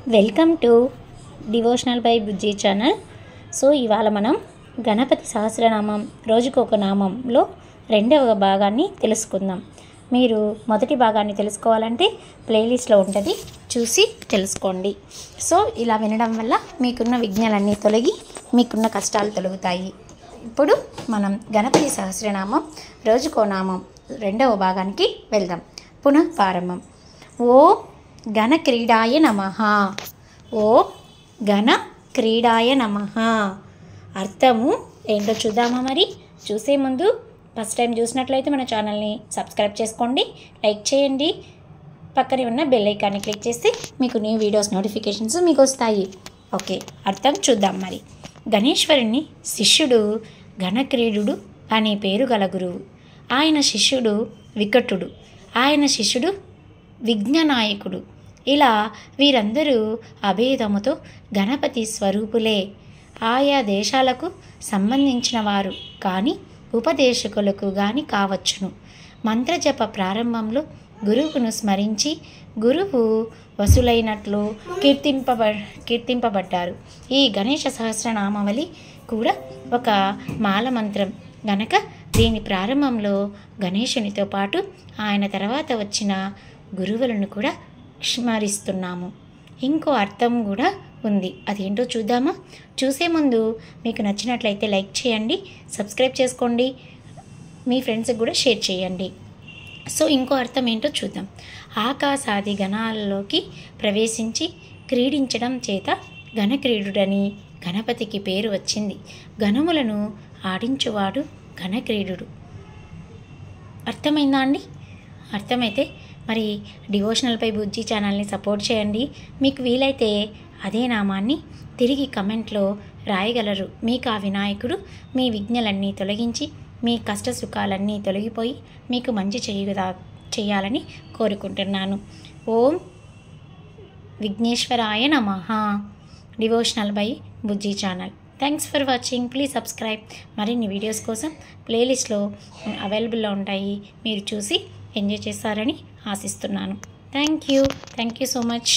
Welcome to devotional by Bujji channel. So ఇవాళ మనం గణపతి సహస్రనామం రోజుకొక నామంలో రెండవ భాగాన్ని తెలుసుకుందాం. మీరు మొదటి భాగాన్ని తెలుసుకోవాలంటే ప్లేలిస్ట్లో ఉంటుంది, చూసి తెలుసుకోండి. సో ఇలా వినడం వల్ల మీకున్న విఘ్నాలన్నీ తొలగి మీకున్న కష్టాలు తొలగుతాయి. ఇప్పుడు మనం గణపతి సహస్రనామం రోజుకో నామం రెండవ భాగానికి వెళ్దాం. పునః ప్రారంభం. ఓం గణ క్రీడాయ నమః. ఓం గణ క్రీడాయ నమః. అర్థము ఏంటో చూద్దామా? మరి చూసే ముందు ఫస్ట్ టైం చూసినట్లయితే మన ఛానల్ని సబ్స్క్రైబ్ చేసుకోండి, లైక్ చేయండి, పక్కనే ఉన్న బెల్ ఐకాన్ని క్లిక్ చేస్తే మీకు న్యూ వీడియోస్ నోటిఫికేషన్స్ మీకు వస్తాయి. ఓకే, అర్థం చూద్దాం. మరి గణేశ్వరుని శిష్యుడు గణక్రీడుడు అనే పేరు గల గురువు. ఆయన శిష్యుడు వికటుడు, ఆయన శిష్యుడు విఘ్ననాయకుడు. ఇలా వీరందరూ అభేదముతో గణపతి స్వరూపులే. ఆయా దేశాలకు సంబంధించిన వారు కానీ ఉపదేశకులకు గాని కావచ్చును. మంత్రజప ప్రారంభంలో స్మరించి గురువు వసులైనట్లు కీర్తింపబడ్డారు. ఈ గణేష సహస్రనామావళి కూడా ఒక మాల మంత్రం గనక దీని ప్రారంభంలో గణేశునితో పాటు ఆయన తర్వాత వచ్చిన గురువులను కూడా స్మరిస్తున్నాము. ఇంకో అర్థం కూడా ఉంది, అదేంటో చూద్దామా? చూసే ముందు మీకు నచ్చినట్లయితే లైక్ చేయండి, సబ్స్క్రైబ్ చేసుకోండి, మీ ఫ్రెండ్స్కి కూడా షేర్ చేయండి. సో ఇంకో అర్థం ఏంటో చూద్దాం. ఆకాశాది గణాలలోకి ప్రవేశించి క్రీడించడం చేత గణక్రీడుడని గణపతికి పేరు వచ్చింది. గణములను ఆడించువాడు గణక్రీడుడు. అర్థమైందా అండి? అర్థమైతే మరి డివోషనల్ బై బుజ్జి ఛానల్ని సపోర్ట్ చేయండి. మీకు వీలైతే అదే నామాన్ని తిరిగి కమెంట్లో రాయగలరు. మీకు ఆ వినాయకుడు మీ విఘ్నలన్నీ తొలగించి మీ కష్ట సుఖాలన్నీ తొలగిపోయి మీకు మంచి చేయాలని కోరుకుంటున్నాను. ఓం విఘ్నేశ్వరాయ నమః. Devotional by Bujji channel. Thanks for watching. Please subscribe. మరిన్ని వీడియోస్ కోసం ప్లేలిస్ట్లో అవైలబుల్లో ఉంటాయి, మీరు చూసి ఎంజాయ్ చేస్తారని ఆశిస్తున్నాను. Thank you so much.